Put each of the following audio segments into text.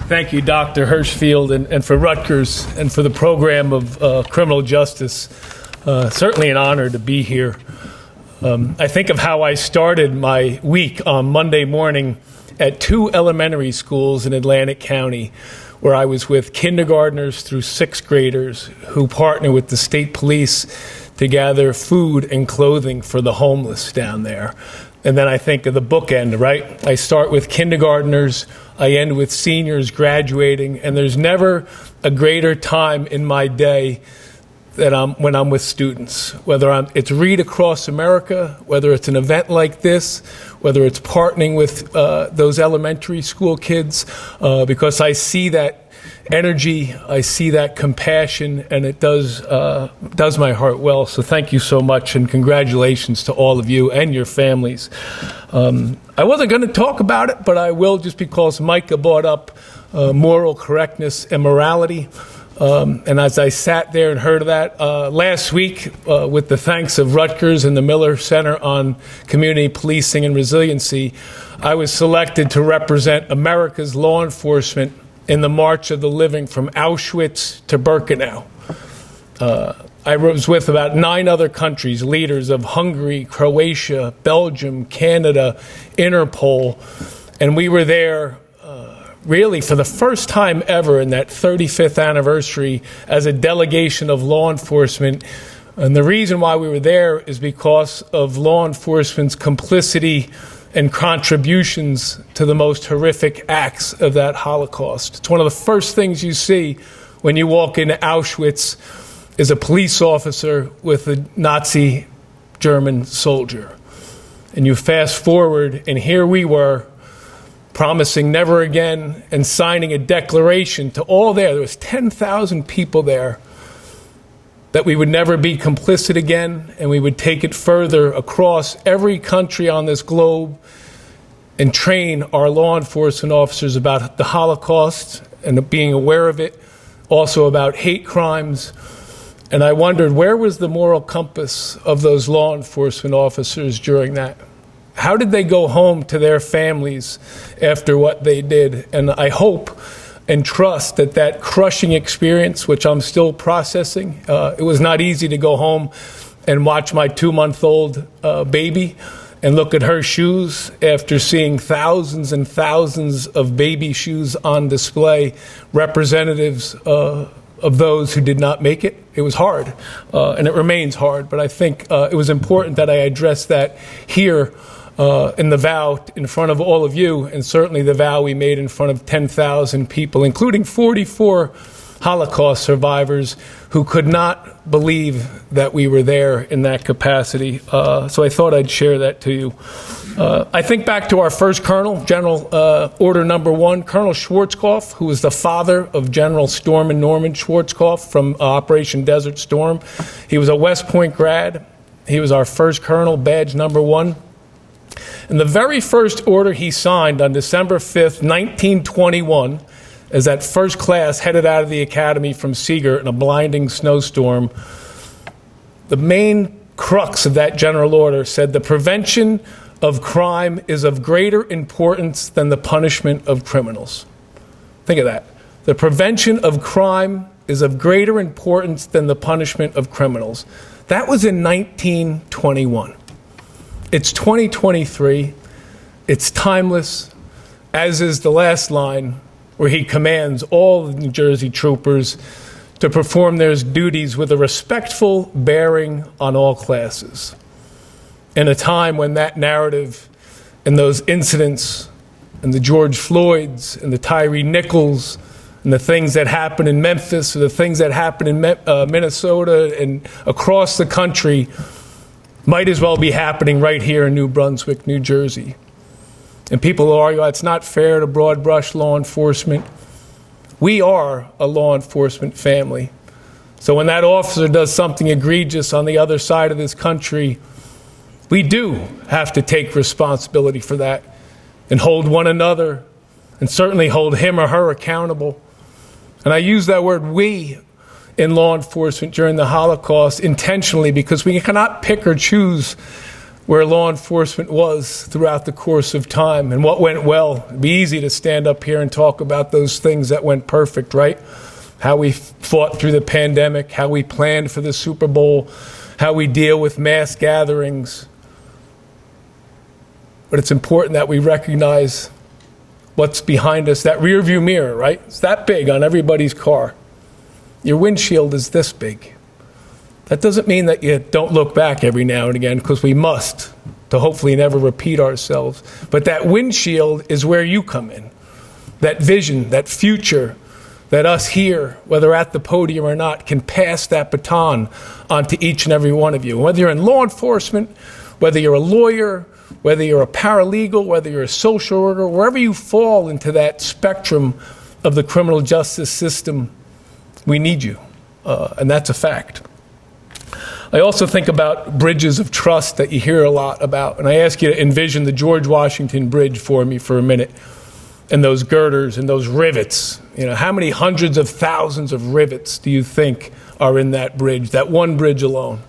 Thank you, Dr. Hirschfield, and for Rutgers and for the program of criminal justice. Certainly an honor to be here. I think of how I started my week on Monday morning at 2 elementary schools in Atlantic County, where I was with kindergartners through 6th graders who partner with the state police to gather food and clothing for the homeless down there. And then I think of the bookend, right? I start with kindergartners, I end with seniors graduating, and there's never a greater time in my day than when I'm with students. Whether it's Read Across America, whether it's an event like this, whether it's partnering with those elementary school kids, because I see that energy, I see that compassion, and it does my heart well. So thank you so much, and congratulations to all of you and your families. I wasn't going to talk about it, but I will, just because Micah brought up moral correctness and morality. And as I sat there and heard of that last week, with the thanks of Rutgers and the Miller Center on Community Policing and Resiliency, I was selected to represent America's law enforcement in the March of the Living from Auschwitz to Birkenau. I was with about 9 other countries, leaders of Hungary, Croatia, Belgium, Canada, Interpol, and we were there really for the first time ever in that 35th anniversary as a delegation of law enforcement. And the reason why we were there is because of law enforcement's complicity and contributions to the most horrific acts of that Holocaust. It's one of the first things you see when you walk into Auschwitz is a police officer with a Nazi German soldier. And you fast forward, and here we were, promising never again and signing a declaration to all there. There was 10,000 people there, that we would never be complicit again, and we would take it further across every country on this globe and train our law enforcement officers about the Holocaust and being aware of it, also about hate crimes. And I wondered, where was the moral compass of those law enforcement officers during that? How did they go home to their families after what they did? And I hope and trust that that crushing experience, which I'm still processing, it was not easy to go home and watch my 2-month-old baby and look at her shoes after seeing thousands and thousands of baby shoes on display, representatives of those who did not make it. It was hard, and it remains hard, but I think it was important that I address that here in the vow in front of all of you, and certainly the vow we made in front of 10,000 people, including 44 Holocaust survivors who could not believe that we were there in that capacity. So I thought I'd share that to you. I think back to our first colonel, General Order Number 1, Colonel Schwarzkopf, who was the father of General Storm and Norman Schwarzkopf from Operation Desert Storm. He was a West Point grad. He was our first colonel, badge number 1. And the very first order he signed on December 5th, 1921, as that first class headed out of the academy from Seeger in a blinding snowstorm, the main crux of that general order said, "The prevention of crime is of greater importance than the punishment of criminals." Think of that. The prevention of crime is of greater importance than the punishment of criminals. That was in 1921. It's 2023. It's timeless, as is the last line where he commands all the New Jersey troopers to perform their duties with a respectful bearing on all classes. In a time when that narrative and those incidents and the George Floyds and the Tyree Nichols and the things that happened in Memphis or the things that happened in Minnesota and across the country might as well be happening right here in New Brunswick, New Jersey. And people argue it's not fair to broad brush law enforcement. We are a law enforcement family. So when that officer does something egregious on the other side of this country, we do have to take responsibility for that and hold one another and certainly hold him or her accountable. And I use that word "we" in law enforcement during the Holocaust intentionally because we cannot pick or choose where law enforcement was throughout the course of time and what went well. It'd be easy to stand up here and talk about those things that went perfect, right? How we fought through the pandemic, how we planned for the Super Bowl, how we deal with mass gatherings. But it's important that we recognize what's behind us, that rear view mirror, right? It's that big on everybody's car. Your windshield is this big. That doesn't mean that you don't look back every now and again, because we must, to hopefully never repeat ourselves. But that windshield is where you come in. That vision, that future, that us here, whether at the podium or not, can pass that baton on to each and every one of you. Whether you're in law enforcement, whether you're a lawyer, whether you're a paralegal, whether you're a social worker, wherever you fall into that spectrum of the criminal justice system, we need you. And that's a fact. I also think about bridges of trust that you hear a lot about. And I ask you to envision the George Washington Bridge for me for a minute. And those girders and those rivets. You know, how many hundreds of thousands of rivets do you think are in that bridge, that one bridge alone?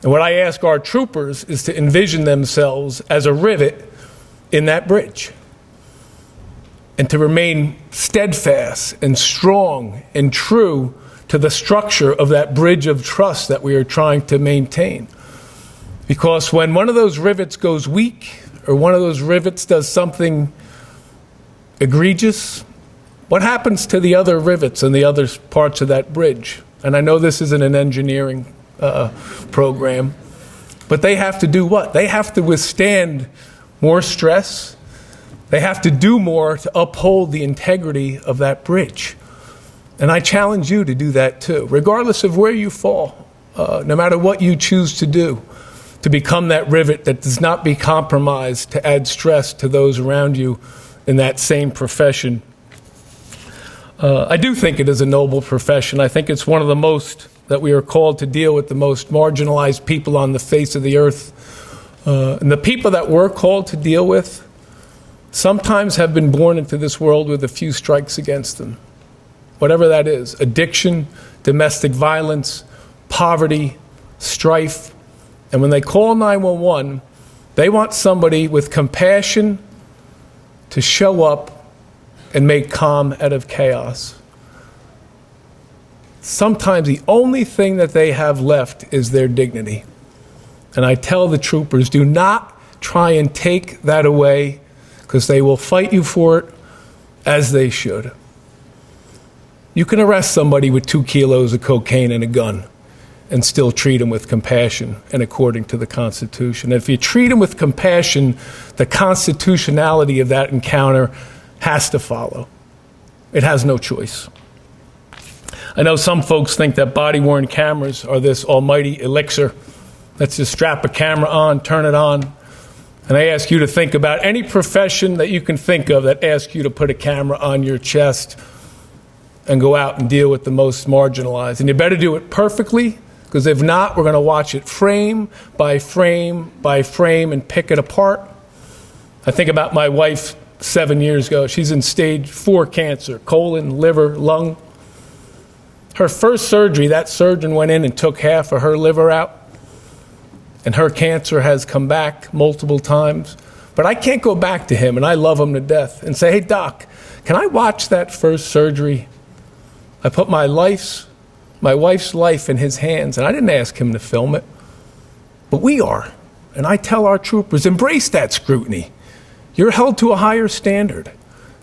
And what I ask our troopers is to envision themselves as a rivet in that bridge. And to remain steadfast and strong and true to the structure of that bridge of trust that we are trying to maintain. Because when one of those rivets goes weak, or one of those rivets does something egregious, what happens to the other rivets and the other parts of that bridge? And I know this isn't an engineering program, but they have to do what? They have to withstand more stress. They have to do more to uphold the integrity of that bridge. And I challenge you to do that too, regardless of where you fall, no matter what you choose to do, to become that rivet that does not be compromised to add stress to those around you in that same profession. I do think it is a noble profession. I think it's one of the most that we are called to deal with, the most marginalized people on the face of the earth. And the people that we're called to deal with sometimes have been born into this world with a few strikes against them. Whatever that is, addiction, domestic violence, poverty, strife. And when they call 911, they want somebody with compassion to show up and make calm out of chaos. Sometimes the only thing that they have left is their dignity. And I tell the troopers, do not try and take that away, because they will fight you for it, as they should. You can arrest somebody with 2 kilos of cocaine and a gun and still treat them with compassion and according to the Constitution. And if you treat them with compassion, the constitutionality of that encounter has to follow. It has no choice. I know some folks think that body-worn cameras are this almighty elixir. Let's just strap a camera on, turn it on. And I ask you to think about any profession that you can think of that asks you to put a camera on your chest and go out and deal with the most marginalized. And you better do it perfectly, because if not, we're going to watch it frame by frame by frame and pick it apart. I think about my wife 7 years ago. She's in stage 4 cancer, colon, liver, lung. Her first surgery, that surgeon went in and took half of her liver out. And her cancer has come back multiple times. But I can't go back to him, and I love him to death, and say, hey, doc, can I watch that first surgery? I put my wife's life in his hands, and I didn't ask him to film it. But we are. And I tell our troopers, embrace that scrutiny. You're held to a higher standard.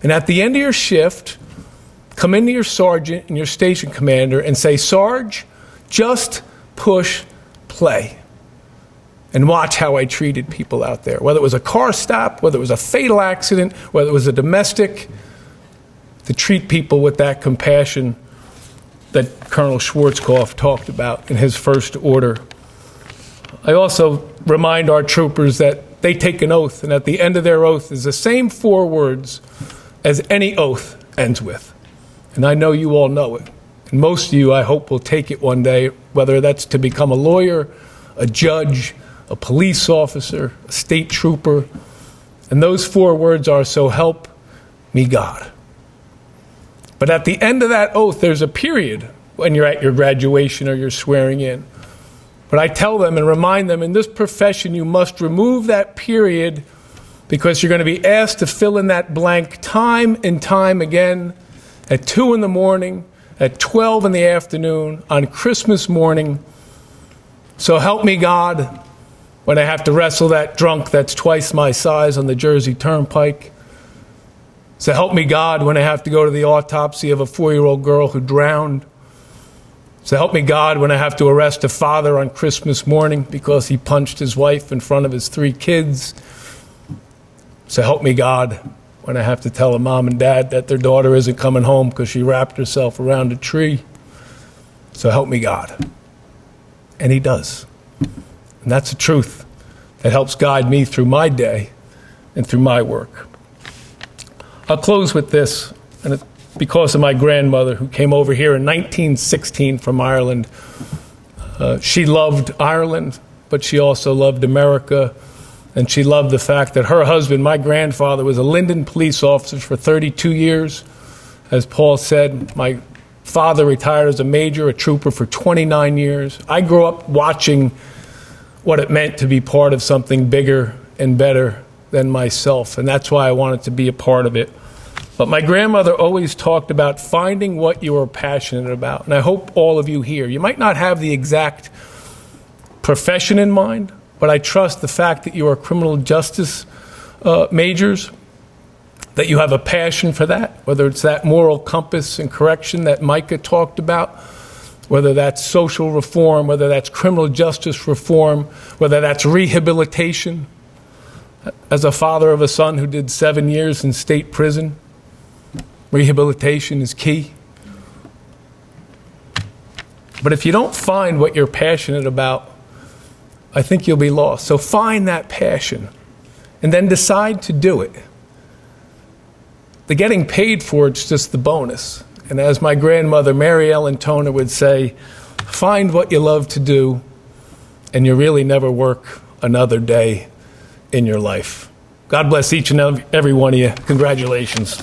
And at the end of your shift, come into your sergeant and your station commander and say, Sarge, just push play. And watch how I treated people out there. Whether it was a car stop, whether it was a fatal accident, whether it was a domestic, to treat people with that compassion that Colonel Schwarzkopf talked about in his first order. I also remind our troopers that they take an oath, and at the end of their oath is the same 4 words as any oath ends with. And I know you all know it. And most of you, I hope, will take it one day, whether that's to become a lawyer, a judge, a police officer, a state trooper. And those 4 words are, so help me God. But at the end of that oath, there's a period when you're at your graduation or you're swearing in, But I tell them and remind them, in this profession, you must remove that period because you're going to be asked to fill in that blank time and time again at 2 in the morning, at 12 in the afternoon, on Christmas morning. So help me God when I have to wrestle that drunk that's twice my size on the Jersey Turnpike. So help me God when I have to go to the autopsy of a 4-year-old girl who drowned. So help me God when I have to arrest a father on Christmas morning because he punched his wife in front of his 3 kids. So help me God when I have to tell a mom and dad that their daughter isn't coming home because she wrapped herself around a tree. So help me God. And he does. And that's the truth that helps guide me through my day and through my work. I'll close with this, and it's because of my grandmother who came over here in 1916 from Ireland. She loved Ireland, but she also loved America, and she loved the fact that her husband, my grandfather, was a Linden police officer for 32 years. As Paul said, my father retired as a major, a trooper for 29 years. I grew up watching what it meant to be part of something bigger and better than myself, and that's why I wanted to be a part of it. But my grandmother always talked about finding what you are passionate about, and I hope all of you here, you might not have the exact profession in mind, but I trust the fact that you are criminal justice majors, that you have a passion for that, whether it's that moral compass and correction that Micah talked about, whether that's social reform, whether that's criminal justice reform, whether that's rehabilitation. As a father of a son who did 7 years in state prison, rehabilitation is key. But if you don't find what you're passionate about, I think you'll be lost. So find that passion and then decide to do it. The getting paid for it's just the bonus. And as my grandmother, Mary Ellen Toner, would say, find what you love to do, and you really never work another day in your life. God bless each and every one of you. Congratulations.